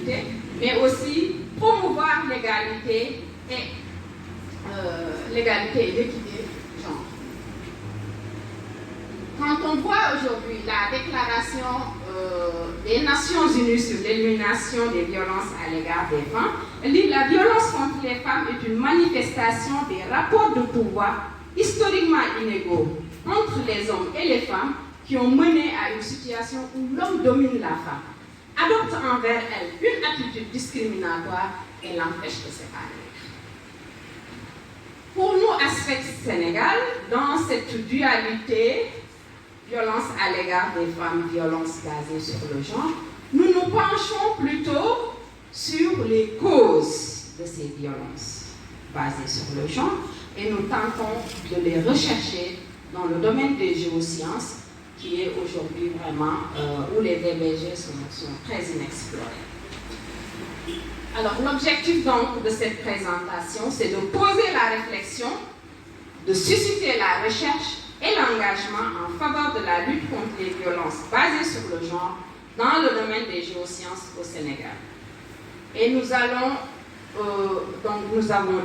l'égalité, mais aussi promouvoir l'égalité et l'équité genre. Quand on voit aujourd'hui la déclaration des Nations Unies sur l'élimination des violences à l'égard des femmes, elle dit la violence contre les femmes est une manifestation des rapports de pouvoir historiquement inégaux entre les hommes et les femmes qui ont mené à une situation où l'homme domine la femme, adopte envers elle une attitude discriminatoire et l'empêche de s'épanouir. Pour nous, Aspect Sénégal, dans cette dualité, violence à l'égard des femmes, violence basée sur le genre, nous nous penchons plutôt sur les causes de ces violences basées sur le genre et nous tentons de les rechercher dans le domaine des géosciences qui est aujourd'hui vraiment où les VBG sont très inexplorés. Alors l'objectif donc de cette présentation, c'est de poser la réflexion, de susciter la recherche et l'engagement en faveur de la lutte contre les violences basées sur le genre dans le domaine des géosciences au Sénégal. Et nous avons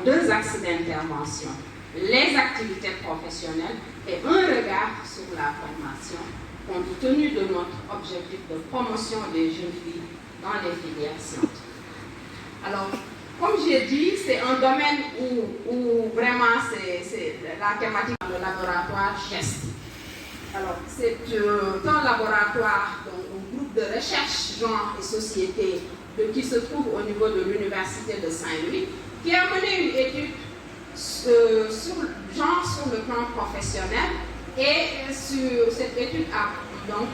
deux axes d'intervention, les activités professionnelles et un regard sur la formation, compte tenu de notre objectif de promotion des jeunes filles dans les filières scientifiques. Alors, comme j'ai dit, c'est un domaine où vraiment c'est la thématique dans le laboratoire GEST. Alors, c'est un laboratoire, donc un groupe de recherche genre et société qui se trouve au niveau de l'Université de Saint-Louis, qui a mené une étude sur le genre sur le plan professionnel et cette étude a donc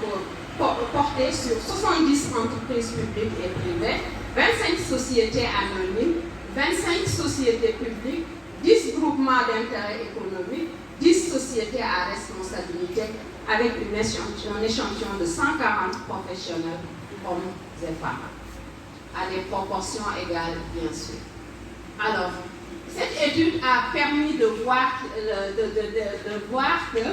porté sur 70 entreprises publiques et privées, 25 sociétés anonymes, 25 sociétés publiques, 10 groupements d'intérêt économique, 10 sociétés à responsabilité avec un échantillon de 140 professionnels, hommes et femmes, à des proportions égales, bien sûr. Alors, cette étude a permis de voir que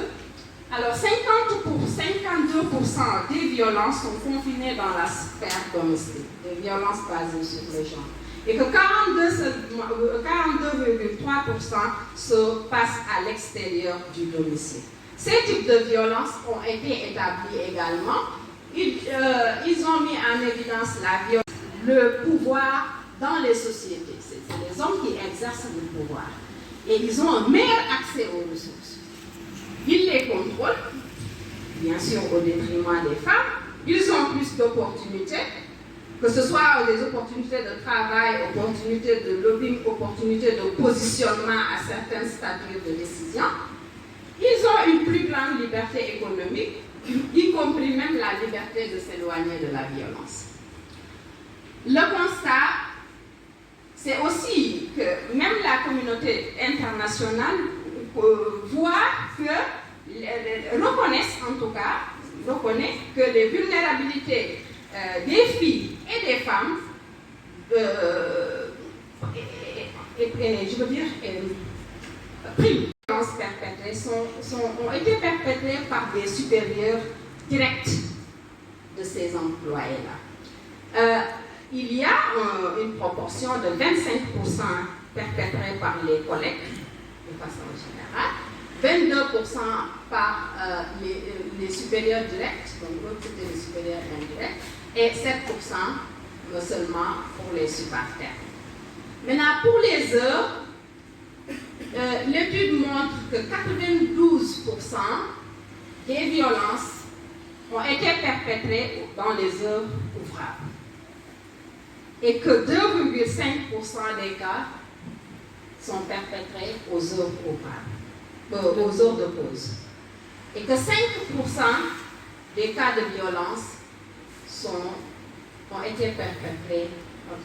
alors 50 pour 52% des violences sont confinées dans la sphère domestique, des violences basées sur le genre. Et que 42,3% se passent à l'extérieur du domicile. Ces types de violences ont été établis également. Ils ont mis en évidence le pouvoir dans les sociétés. C'est les hommes qui exercent le pouvoir. Et ils ont un meilleur accès aux ressources. Ils les contrôlent, bien sûr au détriment des femmes. Ils ont plus d'opportunités, que ce soit des opportunités de travail, opportunités de lobbying, opportunités de positionnement à certaines statures de décision. Ils ont une plus grande liberté économique, y compris même la liberté de s'éloigner de la violence. Le constat, c'est aussi que même la communauté internationale reconnaît que les vulnérabilités des filles et des femmes, ont été perpétrées par des supérieurs directs de ces employés-là. Il y a une proportion de 25% perpétrée par les collègues, de façon générale, 22% par les supérieurs directs, donc l'autre c'était les supérieurs indirects, et 7% seulement pour les subalternes. Maintenant, pour les heures, l'étude montre que 92% des violences ont été perpétrées dans les heures ouvrables et que 2,5% des cas sont perpétrés aux heures ouvrables, aux heures de pause. Et que 5% des cas de violence ont été perpétrés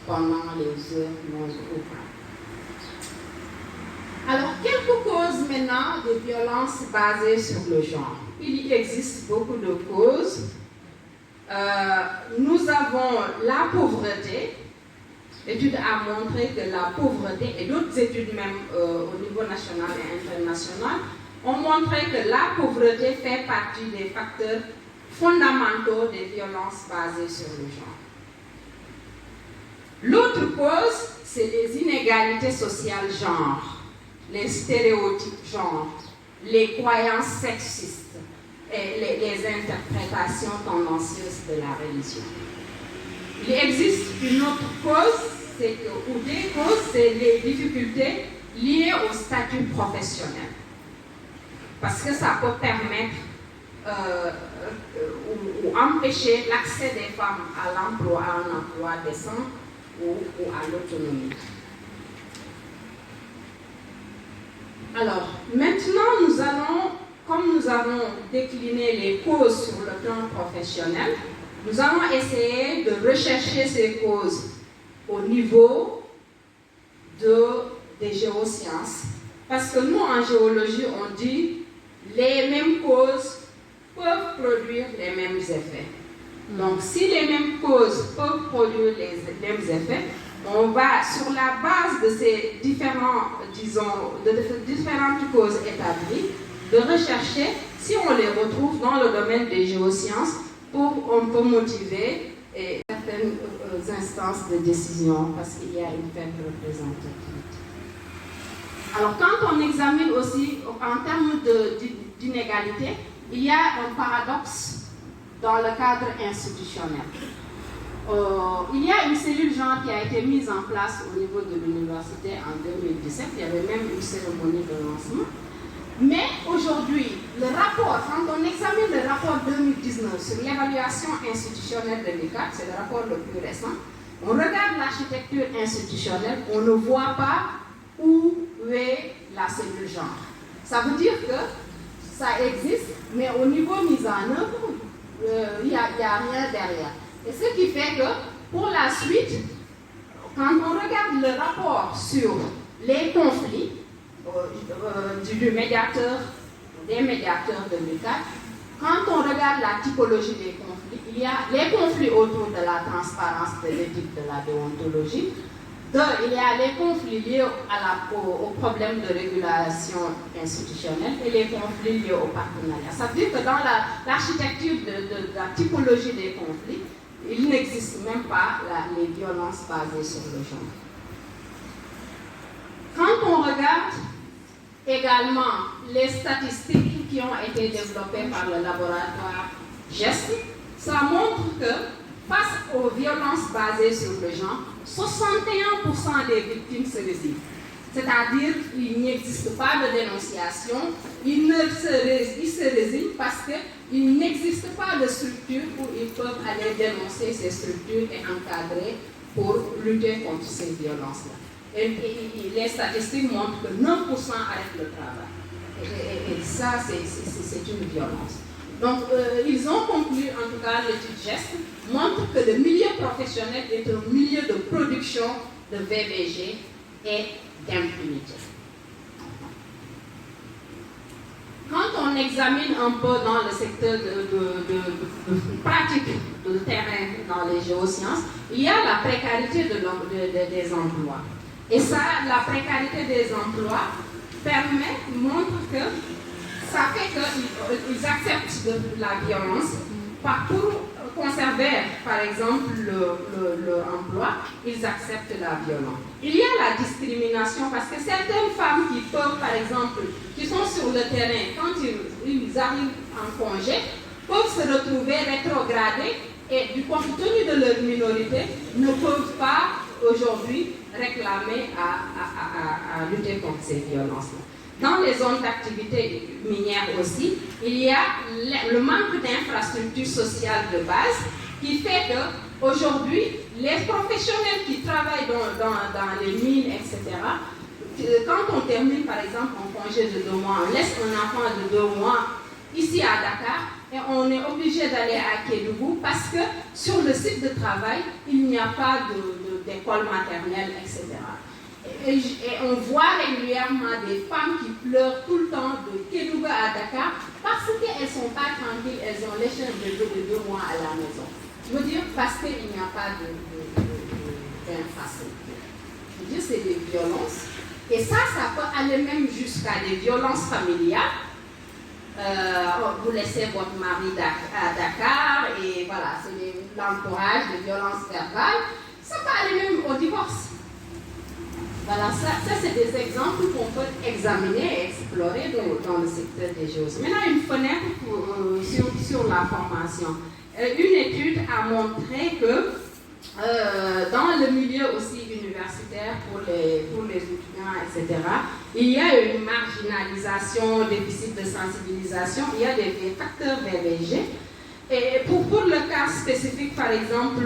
pendant les heures non ouvrables. Alors, quelques causes maintenant de violences basées sur le genre. Il existe beaucoup de causes. Nous avons la pauvreté. L'étude a montré que la pauvreté, et d'autres études même au niveau national et international, ont montré que la pauvreté fait partie des facteurs fondamentaux des violences basées sur le genre. L'autre cause, c'est les inégalités sociales genre, les stéréotypes genre, les croyances sexistes et les interprétations tendancieuses de la religion. Il existe une autre cause, ou des causes, c'est les difficultés liées au statut professionnel. Parce que ça peut permettre ou empêcher l'accès des femmes à l'emploi, à un emploi décent ou à l'autonomie. Alors, maintenant, nous allons, comme nous avons décliné les causes sur le plan professionnel, nous allons essayer de rechercher ces causes au niveau des géosciences. Parce que nous, en géologie, on dit les mêmes causes peuvent produire les mêmes effets. Donc, si les mêmes causes peuvent produire les mêmes effets, on va, sur la base de ces différentes causes établies, de rechercher si on les retrouve dans le domaine des géosciences on peut motiver certaines instances de décision parce qu'il y a une faible représentativité. Alors, quand on examine aussi en termes d'inégalité, il y a un paradoxe dans le cadre institutionnel. Il y a une cellule genre qui a été mise en place au niveau de l'université en 2017. Il y avait même une cérémonie de lancement. Mais aujourd'hui, le rapport, quand on examine le rapport 2019 sur l'évaluation institutionnelle de l'ICAT, c'est le rapport le plus récent, on regarde l'architecture institutionnelle, on ne voit pas où est la cellule genre. Ça veut dire que ça existe, mais au niveau mise en œuvre, il n'y a rien derrière. Et ce qui fait que, pour la suite, quand on regarde le rapport sur les conflits des médiateurs de l'UQAT, quand on regarde la typologie des conflits, il y a les conflits autour de la transparence, de l'éthique, de la déontologie. Il y a les conflits liés aux problèmes de régulation institutionnelle et les conflits liés au partenariat. Ça veut dire que dans l'architecture de la typologie des conflits, il n'existe même pas les violences basées sur le genre. Quand on regarde également les statistiques qui ont été développées par le laboratoire GEST, ça montre que face aux violences basées sur le genre, 61% des victimes se résignent. C'est-à-dire qu'il n'existe pas de dénonciation, ils se résignent parce qu'il n'existe pas de structure où ils peuvent aller dénoncer ces structures et encadrer pour lutter contre ces violences-là. Et les statistiques montrent que 9% arrêtent le travail. Et ça, c'est une violence. Donc, ils ont conclu, en tout cas, l'étude GEST montre que le milieu professionnel est un milieu de production de VBG et d'impunité. Quand on examine un peu dans le secteur de pratique de terrain dans les géosciences, il y a la précarité des emplois. Et ça, la précarité des emplois montre que ça fait qu'ils acceptent la violence pour conserver, par exemple, l'emploi, ils acceptent la violence. Il y a la discrimination parce que certaines femmes qui peuvent, par exemple, qui sont sur le terrain, quand ils arrivent en congé, peuvent se retrouver rétrogradées et, compte tenu de leur minorité, ne peuvent pas aujourd'hui réclamer à lutter contre ces violences-là. Dans les zones d'activité minière aussi, il y a le manque d'infrastructures sociales de base qui fait qu'aujourd'hui, les professionnels qui travaillent dans les mines, etc., quand on termine par exemple un congé de 2 mois, on laisse un enfant de 2 mois ici à Dakar et on est obligé d'aller à Kédougou parce que sur le site de travail, il n'y a pas d'école maternelle, etc. Et on voit régulièrement des femmes qui pleurent tout le temps de Kédougou à Dakar parce qu'elles ne sont pas tranquilles, elles ont laissé un bébé de 2 mois à la maison. Je veux dire parce qu'il n'y a pas d'infrastructure. Je veux dire, c'est des violences. Et ça peut aller même jusqu'à des violences familiales. Vous laissez votre mari à Dakar et voilà, c'est l'entourage, des violences verbales. Ça peut aller même au divorce. Voilà, ça c'est des exemples qu'on peut examiner et explorer dans le secteur des géosciences. Maintenant, une fenêtre sur la formation. Une étude a montré que dans le milieu aussi universitaire pour les étudiants, etc., il y a une marginalisation, déficit de sensibilisation, il y a des facteurs VVG. Et pour le cas spécifique, par exemple,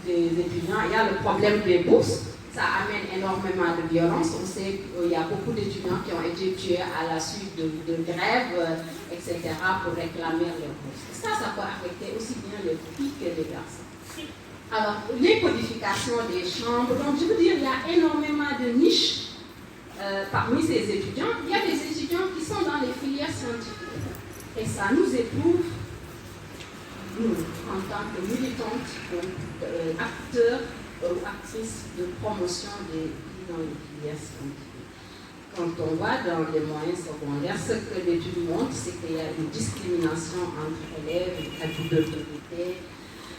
des étudiants, il y a le problème des bourses. Ça amène énormément de violence. On sait qu'il y a beaucoup d'étudiants qui ont été tués à la suite de grèves, etc., pour réclamer leurs bourses. Ça peut affecter aussi bien les filles que les garçons. Alors, les codifications des chambres, donc je veux dire, il y a énormément de niches parmi ces étudiants. Il y a des étudiants qui sont dans les filières scientifiques. Et ça nous éprouve, nous, en tant que militantes, acteurs ou actrices de promotion des filles dans les filières scientifiques. Quand on voit dans les moyens secondaires, ce que l'étude montre, c'est qu'il y a une discrimination entre élèves, abus d'autorité,